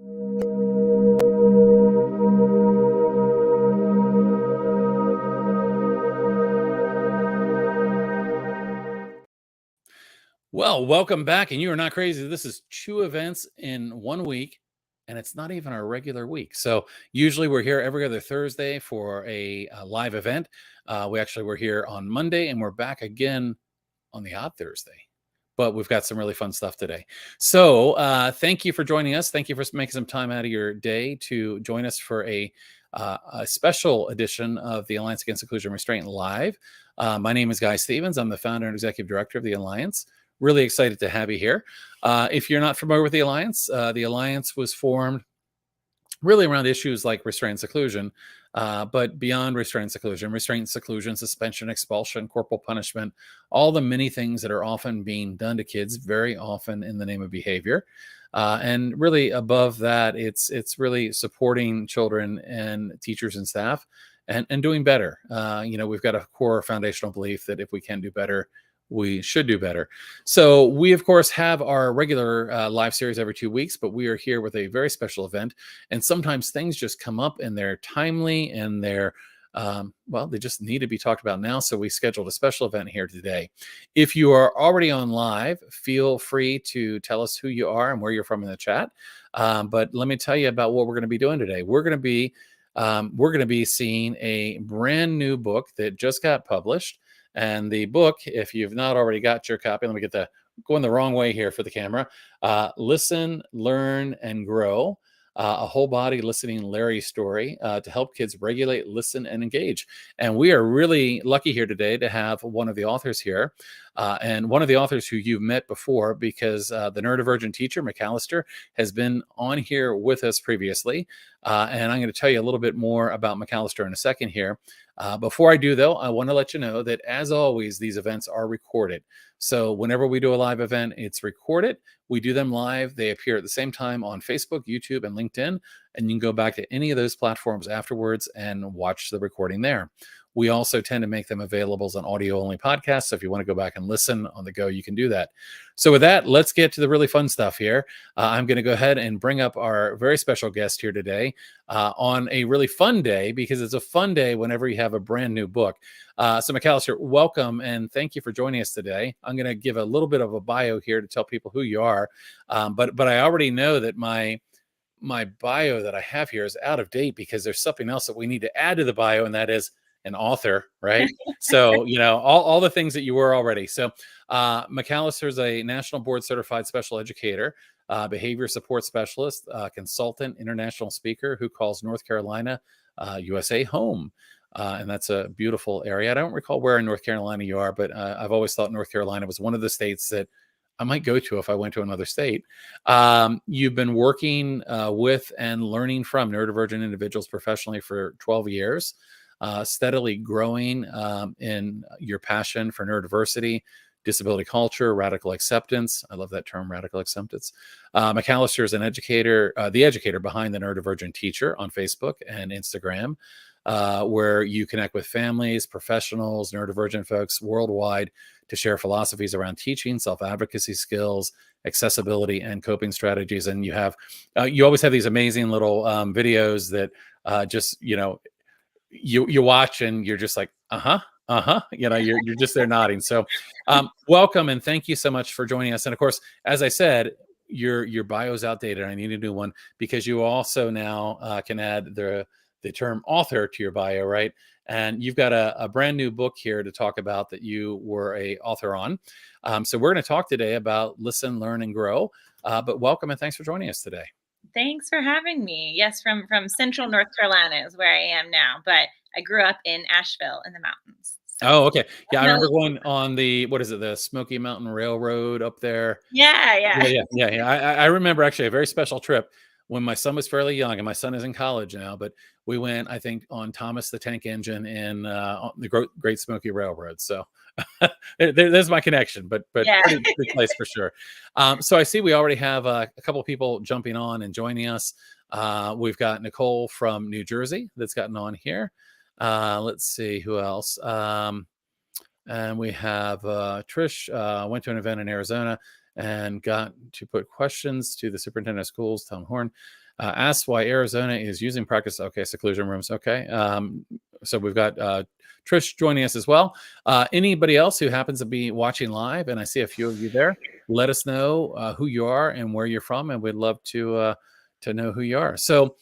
Well, welcome back. And you are not crazy. This is two events in 1 week, and it's not even our regular week. So usually we're here every other Thursday for a live event. We're here on Monday, and we're back again on the odd Thursday. But we've got some really fun stuff today. So thank you for joining us. Thank you for making some time out of your day to join us for a special edition of the Alliance Against Inclusion and Restraint Live. My name is Guy Stevens. I'm the founder and executive director of the Alliance. Really excited to have you here. If you're not familiar with the Alliance was formed really around issues like restraint and seclusion, but beyond restraint and seclusion, suspension, expulsion, corporal punishment, all the many things that are often being done to kids, very often in the name of behavior. And really above that, it's really supporting children and teachers and staff and doing better. We've got a core foundational belief that if we can do better, we should do better. So we, of course, have our regular live series every 2 weeks, but we are here with a very special event. And sometimes things just come up and they're timely and they're, they just need to be talked about now. So we scheduled a special event here today. If you are already on live, feel free to tell us who you are and where you're from in the chat. But let me tell you about what we're going to be doing today. We're going to be seeing a brand new book that just got published. And the book, if you've not already got your copy, let me get going the wrong way here for the camera. Listen, Learn, and Grow. A whole body listening Larry story to help kids regulate, listen, and engage. And we are really lucky here today to have one of the authors here, and one of the authors who you've met before because the Neurodivergent Teacher, McAlister, has been on here with us previously. And I'm going to tell you a little bit more about McAlister in a second here. Before I do, though, I want to let you know that, as always, these events are recorded. So whenever we do a live event, it's recorded. We do them live. They appear at the same time on Facebook, YouTube, and LinkedIn. And you can go back to any of those platforms afterwards and watch the recording there. We also tend to make them available as an audio-only podcast. So if you want to go back and listen on the go, you can do that. So with that, let's get to the really fun stuff here. I'm going to go ahead and bring up our very special guest here today on a really fun day, because it's a fun day whenever you have a brand new book. So McAlister, welcome, and thank you for joining us today. I'm going to give a little bit of a bio here to tell people who you are. But I already know that my bio that I have here is out of date because there's something else that we need to add to the bio, and that is an author, right? So, all the things that you were already. So McAlister is a national board certified special educator, behavior support specialist, consultant, international speaker who calls North Carolina, USA home. And that's a beautiful area. I don't recall where in North Carolina you are, but I've always thought North Carolina was one of the states that I might go to if I went to another state. You've been working with and learning from neurodivergent individuals professionally for 12 years. Steadily growing in your passion for neurodiversity, disability culture, radical acceptance. I love that term, radical acceptance. McAlister is an educator, the educator behind the Neurodivergent Teacher on Facebook and Instagram, where you connect with families, professionals, neurodivergent folks worldwide to share philosophies around teaching, self-advocacy skills, accessibility, and coping strategies. And you always have these amazing little videos that you watch and you're just like, you're just there nodding. So welcome and thank you so much for joining us. And of course, as I said, your bio's outdated. I need a new one because you also now can add the term author to your bio, right? And you've got a brand new book here to talk about that you were a author on. So we're going to talk today about Listen, Learn, and Grow. But welcome and thanks for joining us today. Thanks for having me. Yes, from central North Carolina is where I am now, but I grew up in Asheville in the mountains. So. Oh, okay. Yeah, I remember going on the Smoky Mountain Railroad up there. Yeah. I remember actually a very special trip when my son was fairly young, and my son is in college now, but we went, I think, on Thomas the Tank Engine in the Great Smoky Railroad. So there's my connection, but yeah. pretty place for sure. So I see we already have a couple of people jumping on and joining us. We've got Nicole from New Jersey that's gotten on here. Let's see who else. And we have Trish went to an event in Arizona and got to put questions to the superintendent of schools, Tom Horn. asks why Arizona is using practice. Okay, seclusion rooms. Okay. So we've got Trish joining us as well. Anybody else who happens to be watching live, and I see a few of you there, let us know who you are and where you're from, and we'd love to know who you are. So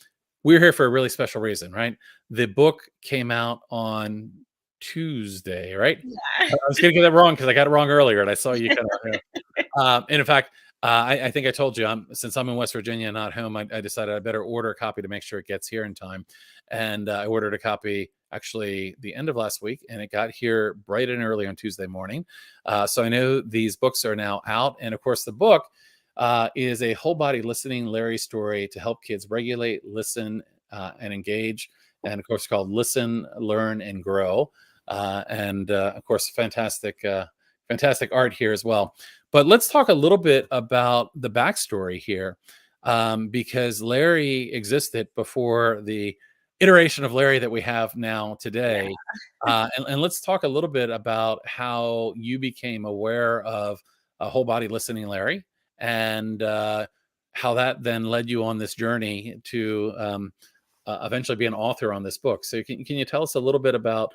we're here for a really special reason, right? The book came out on Tuesday, right? Yeah. I was going to get that wrong because I got it wrong earlier, and I saw you kind of. And in fact, I think I told you, since I'm in West Virginia and not home, I decided I better order a copy to make sure it gets here in time. And I ordered a copy actually the end of last week, and it got here bright and early on Tuesday morning. So I know these books are now out. And of course, the book is a whole body listening Larry story to help kids regulate, listen, and engage. And of course, called Listen, Learn, and Grow. And of course, fantastic art here as well. But let's talk a little bit about the backstory here, because Larry existed before the iteration of Larry that we have now today. And let's talk a little bit about how you became aware of a whole body listening Larry, and how that then led you on this journey to eventually be an author on this book. So can you tell us a little bit about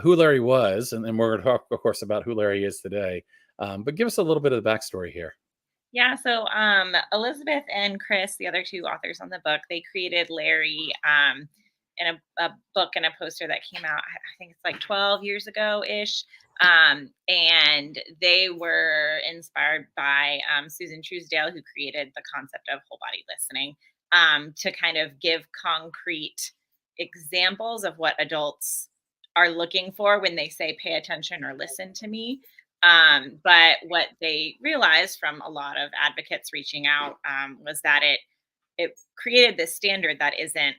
who Larry was, and then we're going to talk, of course, about who Larry is today. But give us a little bit of the backstory here. Yeah, so Elizabeth and Chris, the other two authors on the book, they created Larry in a book and a poster that came out, I think it's like 12 years ago ish. And they were inspired by Susan Truesdale, who created the concept of whole body listening, to kind of give concrete examples of what adults are looking for when they say pay attention or listen to me. But what they realized from a lot of advocates reaching out was that it created this standard that isn't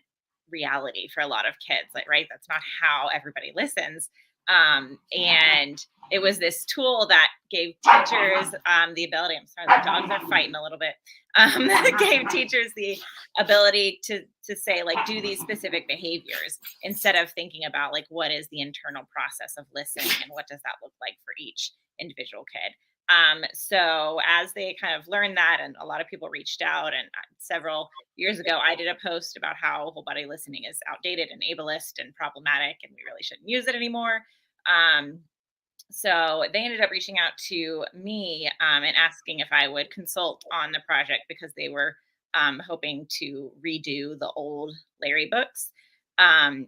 reality for a lot of kids. Like, right, that's not how everybody listens. And it was this tool that gave teachers the ability. I'm sorry, the dogs are fighting a little bit. That gave teachers the ability to say, like, do these specific behaviors instead of thinking about like what is the internal process of listening and what does that look like for each individual kid. So as they kind of learned that, and a lot of people reached out, and several years ago, I did a post about how whole body listening is outdated and ableist and problematic, and we really shouldn't use it anymore. Um, so they ended up reaching out to me and asking if I would consult on the project because they were hoping to redo the old Larry books. And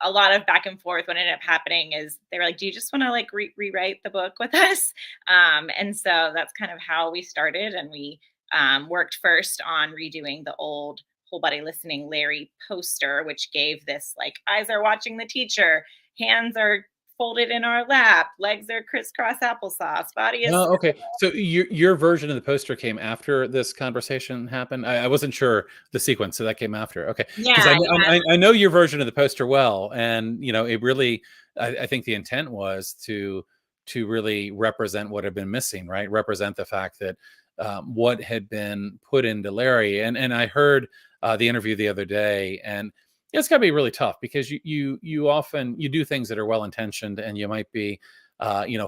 a lot of back and forth. What ended up happening is they were like, do you just want to like rewrite the book with us? And so that's kind of how we started. And we worked first on redoing the old whole body listening Larry poster, which gave this like eyes are watching the teacher, hands are folded in our lap, legs are crisscross applesauce, body is. Oh, okay. So your version of the poster came after this conversation happened. I wasn't sure the sequence, so that came after. Okay, because Yeah, yeah. I know your version of the poster well, and it really, I think the intent was to really represent what had been missing, right? Represent the fact that what had been put into Larry, and I heard the interview the other day, and it's got to be really tough because you often you do things that are well intentioned, and you might be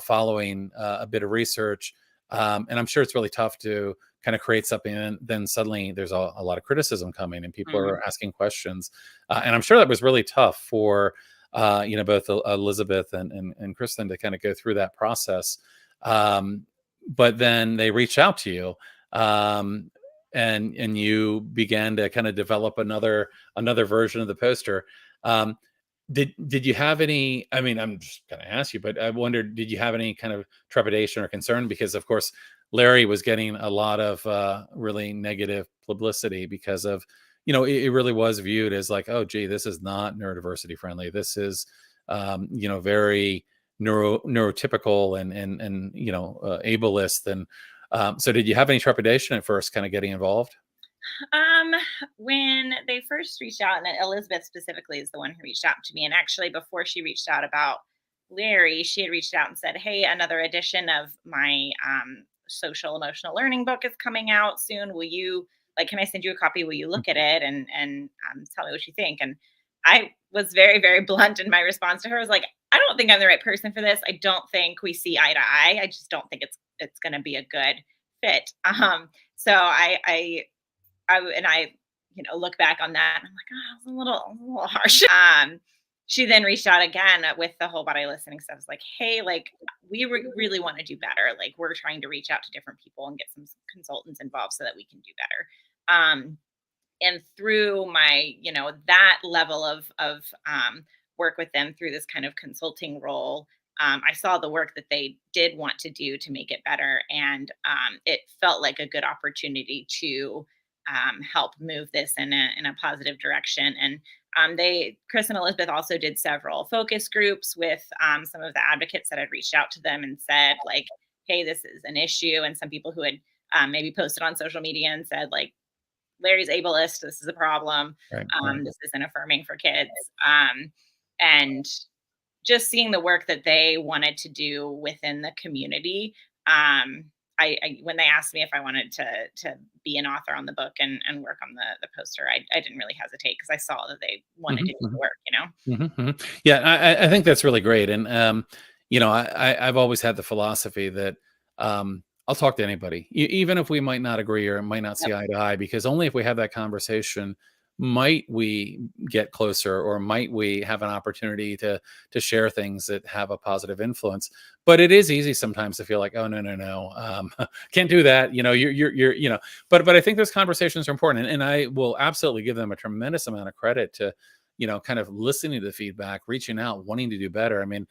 following a bit of research. And I'm sure it's really tough to kind of create something, and then suddenly there's a lot of criticism coming, and people Mhm. are asking questions. And I'm sure that was really tough for both Elizabeth and Kristen to kind of go through that process. But then they reached out to you, and you began to kind of develop another version of the poster. Um, did you have any, I mean, I'm just going to ask you, but I wondered, did you have any kind of trepidation or concern? Because of course, Larry was getting a lot of really negative publicity because of, it really was viewed as like, oh, gee, this is not neurodiversity friendly. This is, very neurotypical and ableist. And so did you have any trepidation at first kind of getting involved? Um, when they first reached out, and Elizabeth specifically is the one who reached out to me, and actually before she reached out about Larry, she had reached out and said, "Hey, another edition of my social emotional learning book is coming out soon. Will you like? Can I send you a copy? Will you look at it and tell me what you think?" And I was very very blunt in my response to her. I was like, "I don't think I'm the right person for this. I don't think we see eye to eye. I just don't think it's going to be a good fit." So I I look back on that and I'm like, oh, it was a little harsh. She then reached out again with the whole body listening stuff. It's like, hey, like we really want to do better. Like we're trying to reach out to different people and get some consultants involved so that we can do better. And through my, that level of work with them through this kind of consulting role, I saw the work that they did want to do to make it better, and it felt like a good opportunity to help move this in a positive direction. And Chris and Elizabeth also did several focus groups with some of the advocates that had reached out to them and said, like, hey, this is an issue. And some people who had maybe posted on social media and said, like, Larry's ableist, this is a problem. Right. This isn't affirming for kids. And just seeing the work that they wanted to do within the community. I when they asked me if I wanted to be an author on the book and work on the poster, I didn't really hesitate because I saw that they wanted to do the work. Yeah, I think that's really great. And I've always had the philosophy that I'll talk to anybody, even if we might not agree or might not see eye to eye, because only if we have that conversation might we get closer, or might we have an opportunity to share things that have a positive influence. But it is easy sometimes to feel like, oh, no, can't do that. You're but I think those conversations are important, and I will absolutely give them a tremendous amount of credit to, kind of listening to the feedback, reaching out, wanting to do better. I mean,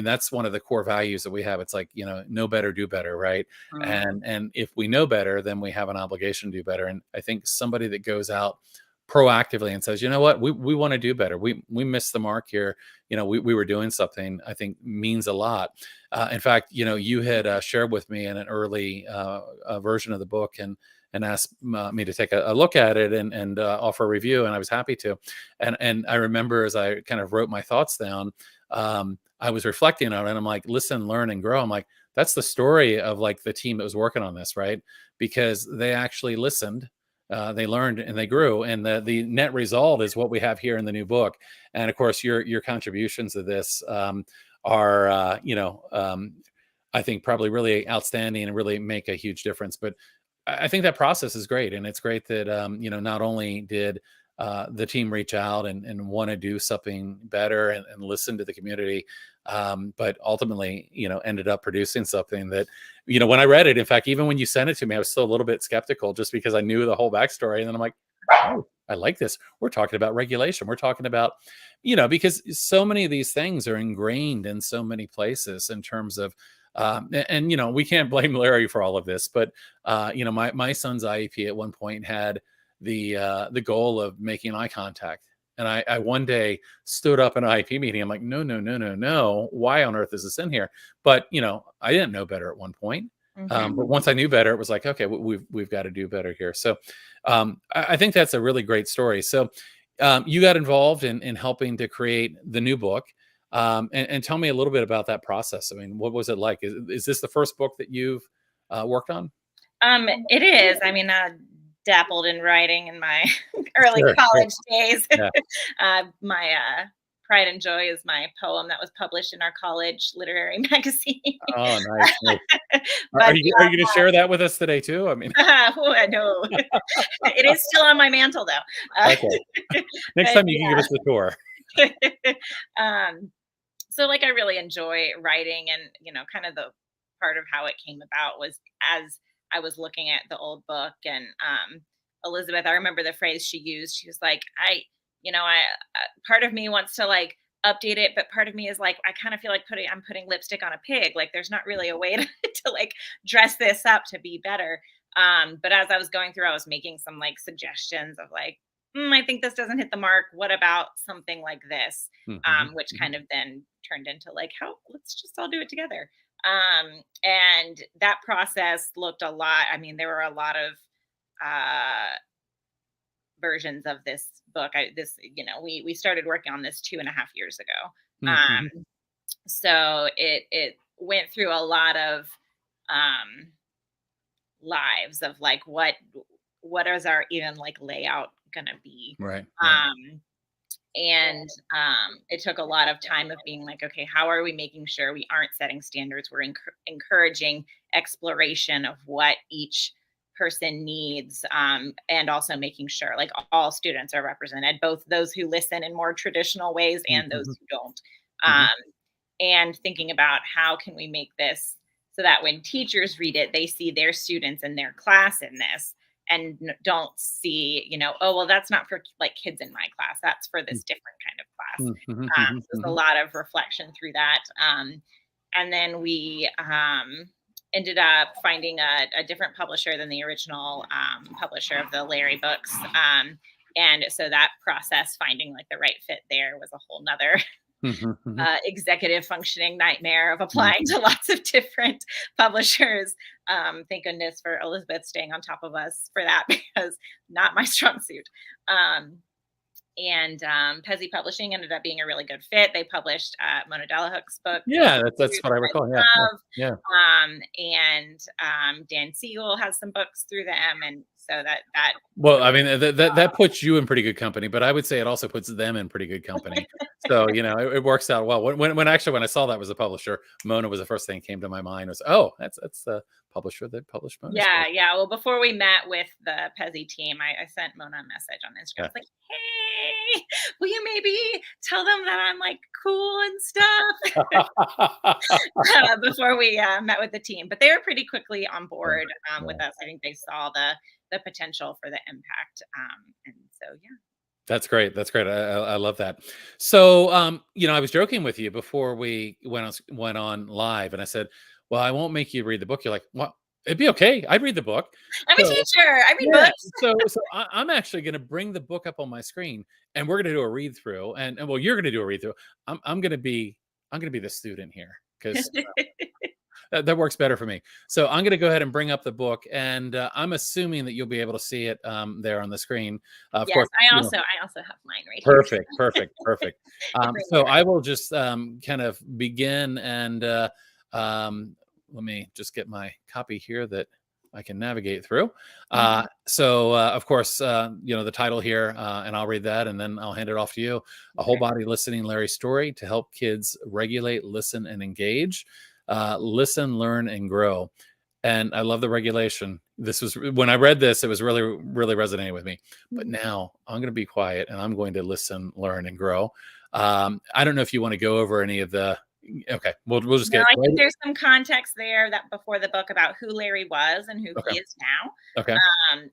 that's one of the core values that we have. It's like, know better, do better. Right. And if we know better, then we have an obligation to do better. And I think somebody that goes out proactively and says, you know what, we want to do better. We missed the mark here. We were doing something, I think means a lot. In fact, you had shared with me in an early version of the book and asked me to take a look at it and offer a review. And I was happy to. And I remember as I kind of wrote my thoughts down, I was reflecting on it, and I'm like, listen, learn, and grow. I'm like, that's the story of like the team that was working on this, right? Because they actually listened, they learned, and they grew. And the net result is what we have here in the new book. And of course, your contributions to this are, I think probably really outstanding and really make a huge difference. But I think that process is great. And it's great that, not only did the team reach out and want to do something better and listen to the community, but ultimately, ended up producing something that, when I read it, in fact, even when you sent it to me, I was still a little bit skeptical just because I knew the whole backstory. And then I'm like, oh, I like this. We're talking about regulation. We're talking about, because so many of these things are ingrained in so many places in terms of, we can't blame Larry for all of this, but my son's IEP at one point had the goal of making eye contact. And I one day stood up in an IEP meeting. I'm like, no. Why on earth is this in here? But, I didn't know better at one point. But once I knew better, it was like, okay, we've got to do better here. So I think that's a really great story. So you got involved in helping to create the new book. And tell me a little bit about that process. I mean, what was it like? Is this the first book that you've worked on? It is. I mean, I dabbled in writing in my early Sure. college days. Yeah. My pride and joy is my poem that was published in our college literary magazine. Oh, nice. But Are you going to share that with us today too? I mean, I know it is still on my mantle though. okay. Next time you can give us the tour. So like I really enjoy writing, and kind of the part of how it came about was as I was looking at the old book, and Elizabeth, I remember the phrase she used. She was like, I part of me wants to like update it, but part of me is like, I kind of feel like I'm putting lipstick on a pig. Like there's not really a way to like dress this up to be better. But as I was going through, I was making some like suggestions of like, I think this doesn't hit the mark. What about something like this? Which kind of then turned into like, let's just all do it together. And that process looked a lot. I mean, there were a lot of versions of this book. We started working on this 2.5 years ago. So it went through a lot of lives of like what is our even like layout gonna be, Right. and it took a lot of time of being like, okay, how are we making sure we aren't setting standards? We're encouraging exploration of what each person needs, and also making sure like all students are represented, both those who listen in more traditional ways and those Mhm. who don't. Mhm. And thinking about how can we make this so that when teachers read it, they see their students in their class in this and don't see, oh, well, that's not for like kids in my class. That's for this different kind of class. Mhm. Mhm. Mhm. So it's a Mhm. lot of reflection through that. And then we ended up finding a different publisher than the original publisher of the Larry books. And so that process, finding like the right fit there, was a whole nother Mhm. Mhm. executive functioning nightmare of applying Mhm. to lots of different publishers. Thank goodness for Elizabeth staying on top of us for that because not my strong suit. And Pezzi Publishing ended up being a really good fit. They published Mona Delahook's book, Yeah, that's Truth, what I which recall. Yeah. I Yeah. love. Yeah. And Dan Siegel has some books through them, and so that Well, I mean, that puts you in pretty good company, but I would say it also puts them in pretty good company. So, it works out well. When actually when I saw that was a publisher, Mona was the first thing that came to my mind was, oh, that's the publisher that published Mona's yeah, book. yeah. Well, before we met with the Pezzi team, I sent Mona a message on Instagram. I Yeah. was like, hey, will you maybe tell them that I'm like cool and stuff? Before we met with the team, but they were pretty quickly on Yeah. board with Yeah. us. I think they saw the potential for the impact, and so yeah. That's great. That's great. I love that. So, I was joking with you before we went on live, and I said, "Well, I won't make you read the book." You're like, "Well, it'd be okay. I'd read the book." I'm a So, teacher. I read yeah. books. So I'm actually going to bring the book up on my screen, and we're going to do a read through. And well, you're going to do a read through. I'm going to be the student here because that works better for me. So I'm going to go ahead and bring up the book, and I'm assuming that you'll be able to see it there on the screen. Of Yes, course, I also have mine right here. perfect, perfect, perfect. Bring So it I will just kind of begin, and let me just get my copy here that I can navigate through. Mhm. Of course, the title here, and I'll read that, and then I'll hand it off to you. A whole Okay. body listening Larry story to help kids regulate, listen, and engage. Listen, learn, and grow. And I love the regulation. This was when I read this, it was really, really resonating with me. But Mhm. now I'm going to be quiet and I'm going to listen, learn, and grow. I don't know if you want to go over any of the. Okay, we'll just No, get I right. think there's some context there that before the book about who Larry was and who Okay, he is now. okay,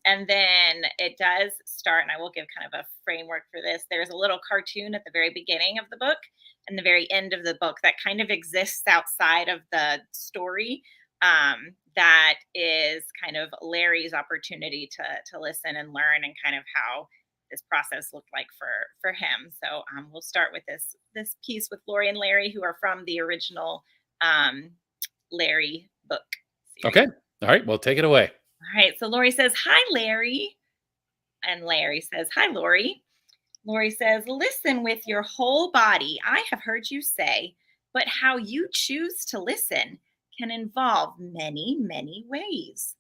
And then it does start, and I will give kind of a framework for this. There's a little cartoon at the very beginning of the book and the very end of the book that kind of exists outside of the story. That is kind of Larry's opportunity to listen and learn, and kind of how this process looked like for him. So we'll start with this piece with Lori and Larry, who are from the original um, Larry book series. okay. All right. Well, take it away. All right. So Lori says, "Hi, Larry," and Larry says, "Hi, Lori." Lori says, "Listen with your whole body. I have heard you say, but how you choose to listen can involve many, many ways."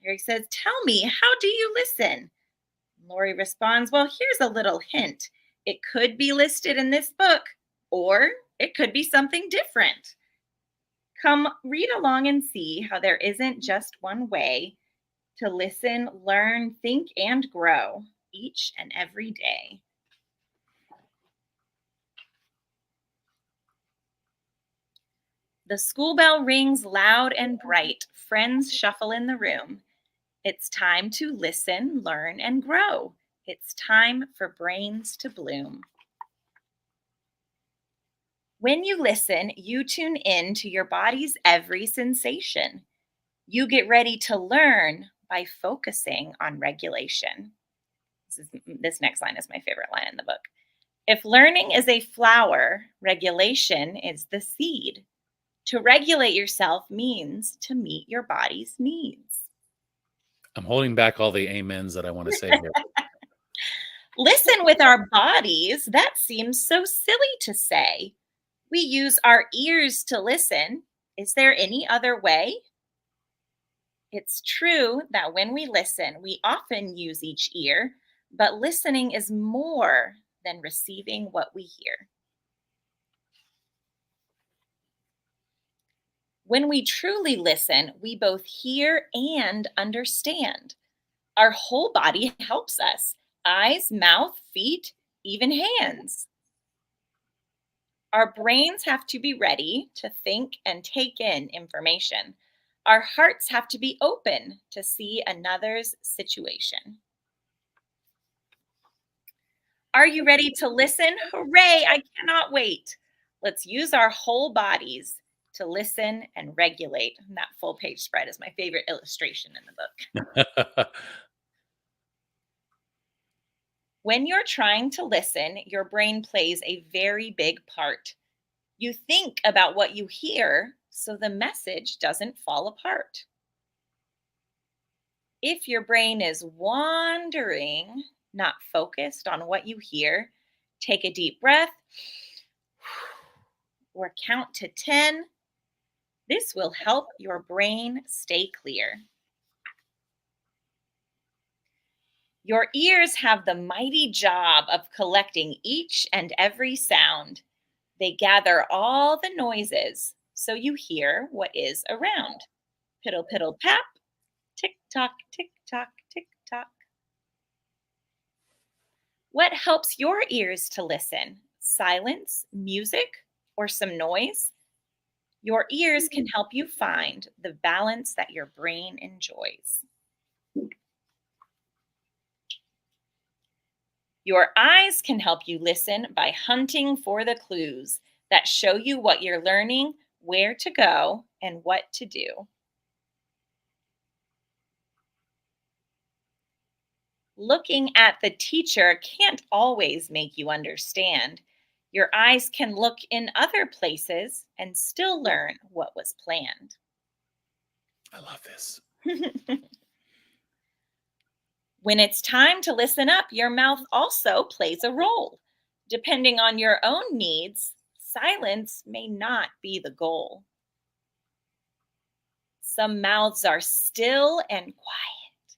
Larry says, "Tell me, how do you listen?" Lori responds, "Well, here's a little hint. It could be listed in this book, or it could be something different. Come read along and see how there isn't just one way to listen, learn, think, and grow each and every day." The school bell rings loud and bright. Friends shuffle in the room. It's time to listen, learn, and grow. It's time for brains to bloom. When you listen, you tune in to your body's every sensation. You get ready to learn by focusing on regulation. This next line is my favorite line in the book. If learning is a flower, regulation is the seed. To regulate yourself means to meet your body's needs. I'm holding back all the amens that I want to say here. Listen with our bodies. That seems so silly to say. We use our ears to listen. Is there any other way? It's true that when we listen, we often use each ear, but listening is more than receiving what we hear. When we truly listen, we both hear and understand. Our whole body helps us: eyes, mouth, feet, even hands. Our brains have to be ready to think and take in information. Our hearts have to be open to see another's situation. Are you ready to listen? Hooray! I cannot wait. Let's use our whole bodies to listen and regulate. And that full page spread is my favorite illustration in the book. When you're trying to listen, your brain plays a very big part. You think about what you hear so the message doesn't fall apart. If your brain is wandering, not focused on what you hear, take a deep breath or count to 10. This will help your brain stay clear. Your ears have the mighty job of collecting each and every sound. They gather all the noises so you hear what is around. Piddle, piddle, pap, tick tock, tick tock, tick tock. What helps your ears to listen? Silence, music, or some noise? Your ears can help you find the balance that your brain enjoys. Your eyes can help you listen by hunting for the clues that show you what you're learning, where to go, and what to do. Looking at the teacher can't always make you understand. Your eyes can look in other places and still learn what was planned. I love this. When it's time to listen up, your mouth also plays a role. Depending on your own needs, silence may not be the goal. Some mouths are still and quiet.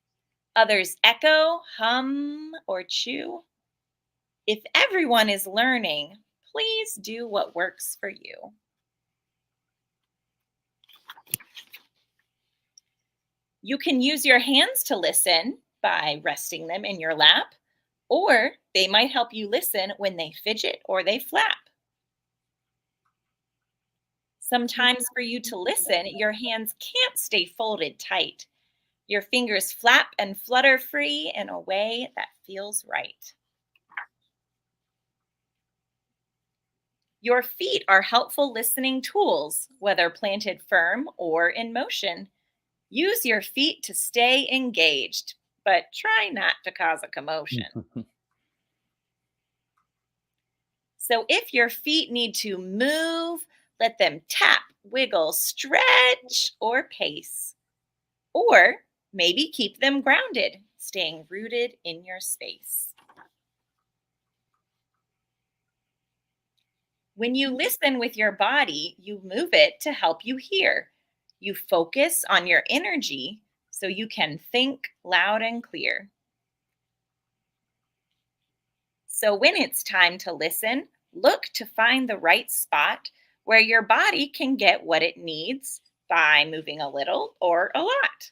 Others echo, hum, or chew. If everyone is learning, please do what works for you. You can use your hands to listen by resting them in your lap, or they might help you listen when they fidget or they flap. Sometimes for you to listen, your hands can't stay folded tight. Your fingers flap and flutter free in a way that feels right. Your feet are helpful listening tools, whether planted firm or in motion. Use your feet to stay engaged, but try not to cause a commotion. So if your feet need to move, let them tap, wiggle, stretch, or pace. Or maybe keep them grounded, staying rooted in your space. When you listen with your body, you move it to help you hear. You focus on your energy so you can think loud and clear. So when it's time to listen, look to find the right spot where your body can get what it needs by moving a little or a lot.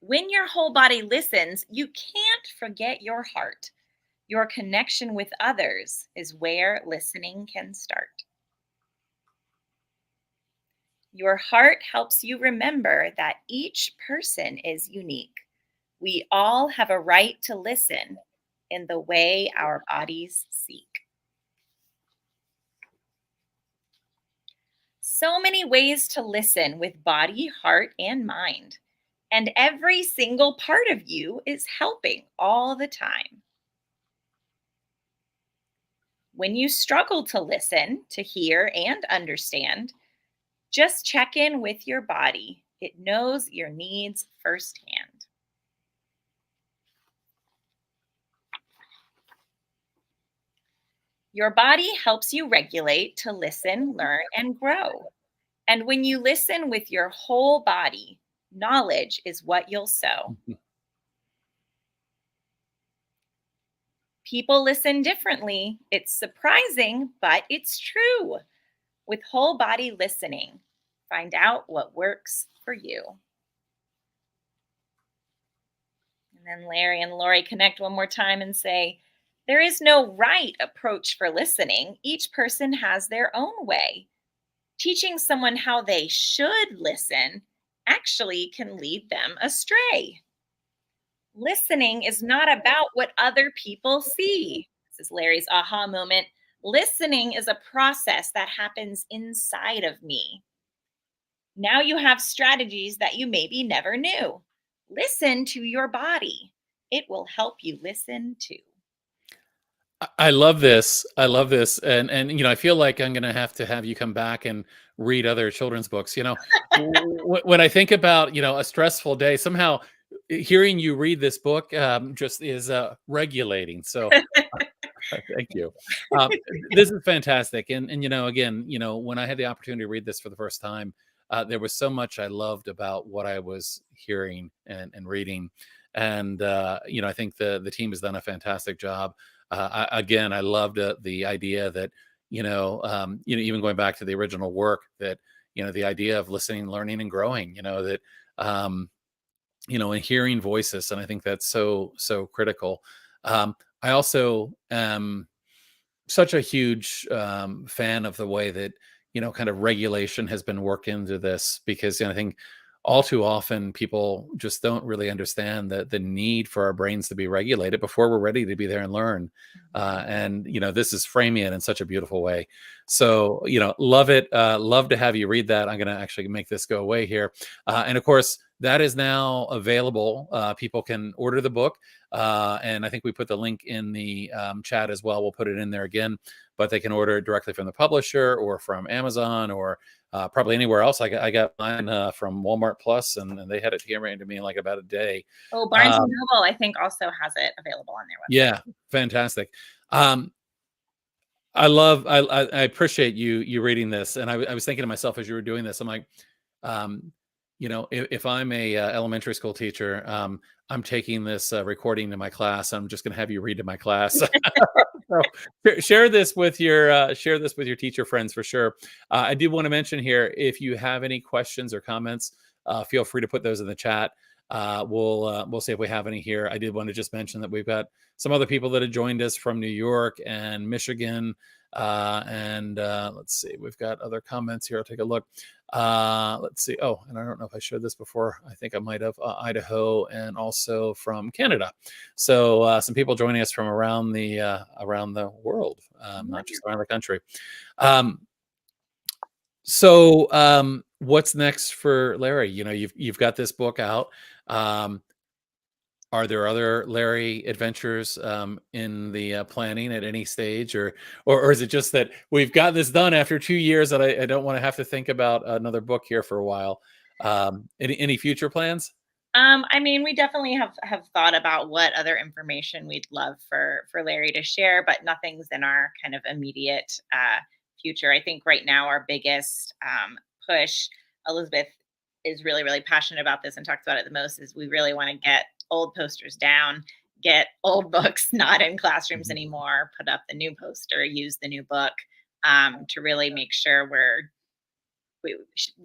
When your whole body listens, you can't forget your heart. Your connection with others is where listening can start. Your heart helps you remember that each person is unique. We all have a right to listen in the way our bodies seek. So many ways to listen with body, heart, and mind. And every single part of you is helping all the time. When you struggle to listen, to hear, and understand, just check in with your body. It knows your needs firsthand. Your body helps you regulate to listen, learn, and grow. And when you listen with your whole body, knowledge is what you'll sow. People listen differently. It's surprising, but it's true. With whole body listening, find out what works for you. And then Larry and Lori connect one more time and say, there is no right approach for listening. Each person has their own way. Teaching someone how they should listen actually can lead them astray. Listening is not about what other people see. This is Larry's aha moment. Listening is a process that happens inside of me. Now you have strategies that you maybe never knew. Listen to your body. It will help you listen too. I love this. I love this. And I feel like I'm gonna have to have you come back and read other children's books. When I think about, a stressful day, somehow hearing you read this book just is regulating. So thank you. Um, this is fantastic. And again, when I had the opportunity to read this for the first time, there was so much I loved about what I was hearing and reading. And I think the team has done a fantastic job. Again, I loved the idea that even going back to the original work, that the idea of listening, learning, and growing. That and hearing voices, and I think that's so critical. I also am such a huge fan of the way that kind of regulation has been worked into this, because I think all too often people just don't really understand the need for our brains to be regulated before we're ready to be there and learn. And this is framing it in such a beautiful way. So love it. Love to have you read that. I'm going to actually make this go away here. And of course, that is now available. People can order the book. And I think we put the link in the chat as well. We'll put it in there again, but they can order it directly from the publisher or from Amazon, or probably anywhere else. I got mine from Walmart Plus, and they had it here to me in like about a day. Oh, Barnes and Noble, I think, also has it available on their website. Yeah, fantastic. I appreciate you reading this, and I was thinking to myself as you were doing this, I'm like, if I'm a elementary school teacher, I'm taking this recording to my class. I'm just going to have you read to my class. So share this with your teacher friends for sure. I do want to mention here, if you have any questions or comments, feel free to put those in the chat. We'll see if we have any here. I did want to just mention that we've got some other people that have joined us from New York and Michigan. And let's see, we've got other comments here. I'll take a look. Let's see. Oh, and I don't know if I showed this before. I think I might have. Idaho, and also from Canada. So some people joining us from around the world, not just around the country. So what's next for Larry? You've got this book out. Are there other Larry adventures in the planning at any stage, or is it just that we've got this done after 2 years, and I don't want to have to think about another book here for a while? Any future plans? I mean, we definitely have thought about what other information we'd love for Larry to share, but nothing's in our kind of immediate future. I think right now our biggest push, Elizabeth is really passionate about this and talks about it the most, is we really want to get old posters down, get old books not in classrooms anymore, put up the new poster, use the new book, to really make sure we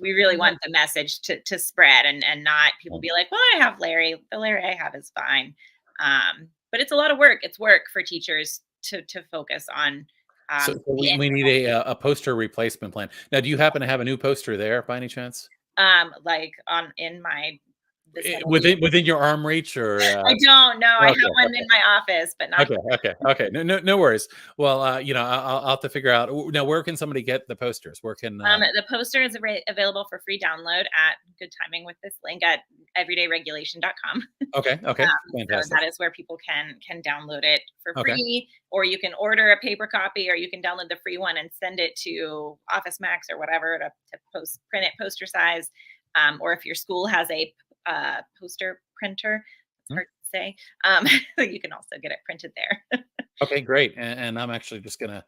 really want the message to spread, and not people be like, well, I have Larry. The Larry I have is fine. But it's a lot of work. It's work for teachers to focus on. So we need a poster replacement plan. Now, do you happen to have a new poster there by any chance? Like in my Within your arm reach, or I don't know. I okay, have one in my office, but not okay. No worries. Well, I'll have to figure out now, where can somebody get the posters? Where can the poster is available for free download at good timing with this link at everydayregulation.com. Okay, So that is where people can download it for free, or you can order a paper copy, or you can download the free one and send it to Office Max or whatever to print it poster size. Or if your school has a poster printer, it's hard to say, you can also get it printed there. Okay, great. And I'm actually just gonna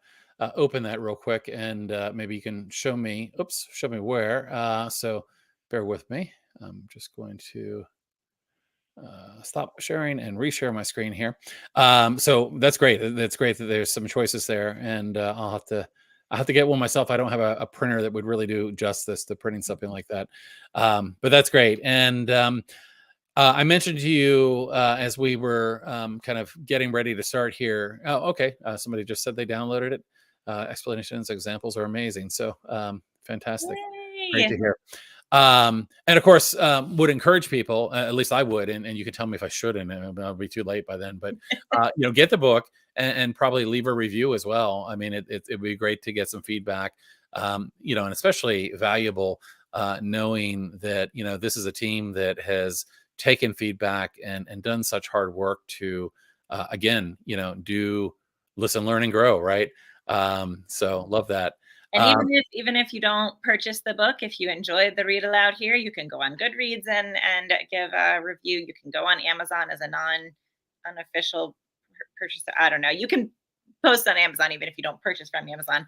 open that real quick, and maybe you can show me where. So bear with me. I'm just going to stop sharing and reshare my screen here. So that's great. That's great that there's some choices there, and I'll have to get one myself. I don't have a printer that would really do justice to printing something like that. But that's great. And I mentioned to you as we were kind of getting ready to start here. Oh, okay. Somebody just said they downloaded it. Explanations, examples are amazing. So fantastic. Great Yay! to hear. And of course, would encourage people, at least I would, and you can tell me if I shouldn't, and I'll be too late by then, but, get the book and probably leave a review as well. I mean, it'd be great to get some feedback, and especially valuable, knowing that, this is a team that has taken feedback and done such hard work to, again, do listen, learn, and grow, right? So love that. And Um, even if you don't purchase the book, if you enjoyed the read aloud here, you can go on Goodreads and give a review. You can go on Amazon as a unofficial purchaser. I don't know. You can post on Amazon even if you don't purchase from Amazon.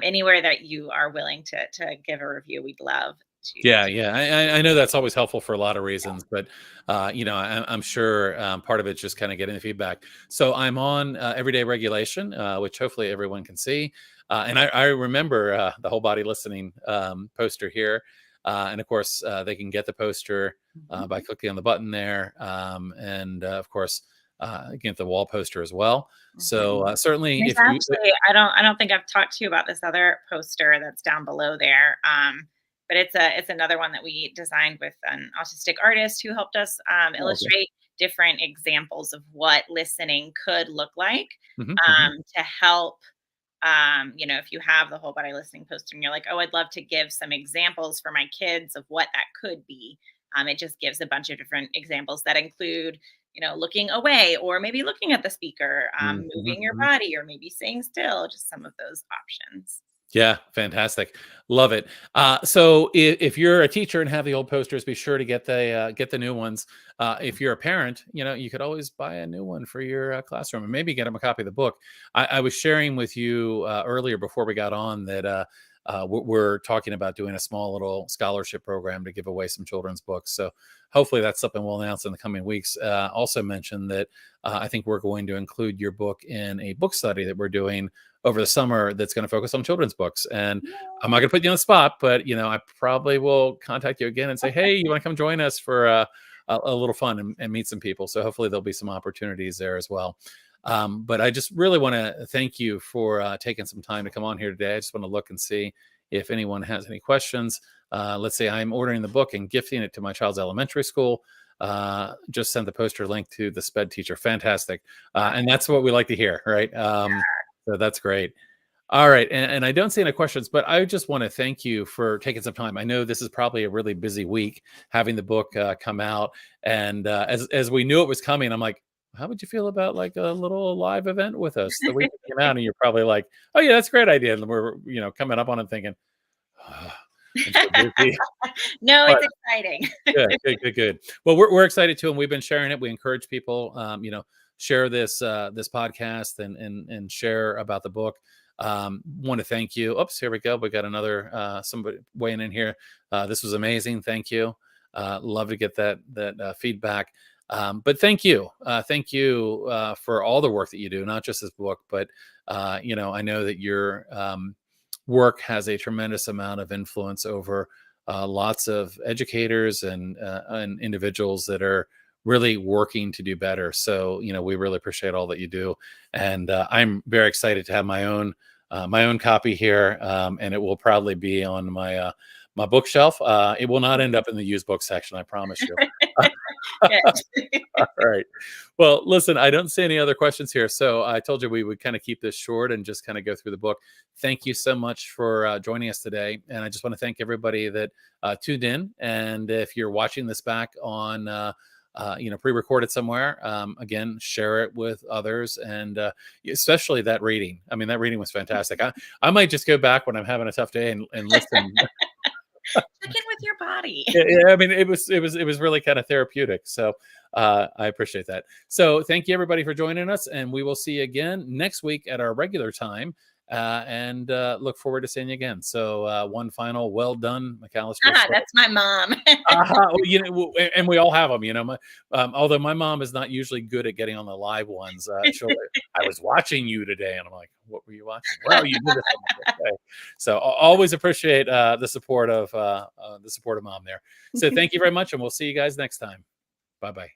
Anywhere that you are willing to give a review, we'd love Yeah, to. yeah. I know that's always helpful for a lot of reasons, but I'm sure part of it's just kind of getting the feedback. So I'm on Everyday Regulation, which hopefully everyone can see, and I remember the whole body listening poster here, and of course they can get the poster Mhm. by clicking on the button there, and of course get the wall poster as well. Mhm. So certainly, There's if you, actually I don't think I've talked to you about this other poster that's down below there. But it's another one that we designed with an autistic artist who helped us okay. illustrate different examples of what listening could look like Mhm, mhm. to help. If you have the whole body listening poster and you're like, oh, I'd love to give some examples for my kids of what that could be. It just gives a bunch of different examples that include looking away or maybe looking at the speaker, Mhm, moving your mhm. body or maybe staying still, just some of those options. Yeah, fantastic. Love it. So if you're a teacher and have the old posters, be sure to get the new ones. If you're a parent, you could always buy a new one for your classroom and maybe get them a copy of the book. I was sharing with you earlier before we got on that we're talking about doing a small little scholarship program to give away some children's books. So hopefully that's something we'll announce in the coming weeks. Also mentioned that I think we're going to include your book in a book study that we're doing over the summer that's going to focus on children's books. And I'm not going to put you on the spot, but I probably will contact you again and say, hey, you want to come join us for a little fun and meet some people. So hopefully there'll be some opportunities there as well. But I just really want to thank you for taking some time to come on here today. I just want to look and see if anyone has any questions. Let's say I'm ordering the book and gifting it to my child's elementary school. Just send the poster link to the SPED teacher. Fantastic. And that's what we like to hear, right? So that's great. All right. And I don't see any questions, but I just want to thank you for taking some time. I know this is probably a really busy week having the book come out. And as we knew it was coming, I'm like, how would you feel about like a little live event with us the week it came out? And you're probably like, oh, yeah, that's a great idea. And we're, coming up on it thinking, oh, I'm so busy. No, But it's exciting. good, good, good, good. Well, we're excited too, and we've been sharing it. We encourage people, share this podcast and share about the book. Want to thank you. Oops, here we go. We got another somebody weighing in here. This was amazing. Thank you. Love to get that feedback. But thank you for all the work that you do, not just this book, but I know that your work has a tremendous amount of influence over lots of educators and individuals that are really working to do better. So, we really appreciate all that you do, and I'm very excited to have my own copy here, and it will probably be on my bookshelf. It will not end up in the used book section, I promise you. Good. All right. Well, listen, I don't see any other questions here. So I told you we would kind of keep this short and just kind of go through the book. Thank you so much for joining us today. And I just want to thank everybody that tuned in. And if you're watching this back on, pre-recorded somewhere, again, share it with others. And especially that reading. I mean, that reading was fantastic. I might just go back when I'm having a tough day and listen. Check in with your body. Yeah, I mean, it was really kind of therapeutic. So I appreciate that. So thank you everybody for joining us, and we will see you again next week at our regular time and look forward to seeing you again. So one final well done, McAlister. That's my mom. Well, and we all have them, although my mom is not usually good at getting on the live ones. I was watching you today, and I'm like, what were you watching? Well, you did it. Okay. So always appreciate the support of mom there. So thank you very much, and we'll see you guys next time. Bye-bye.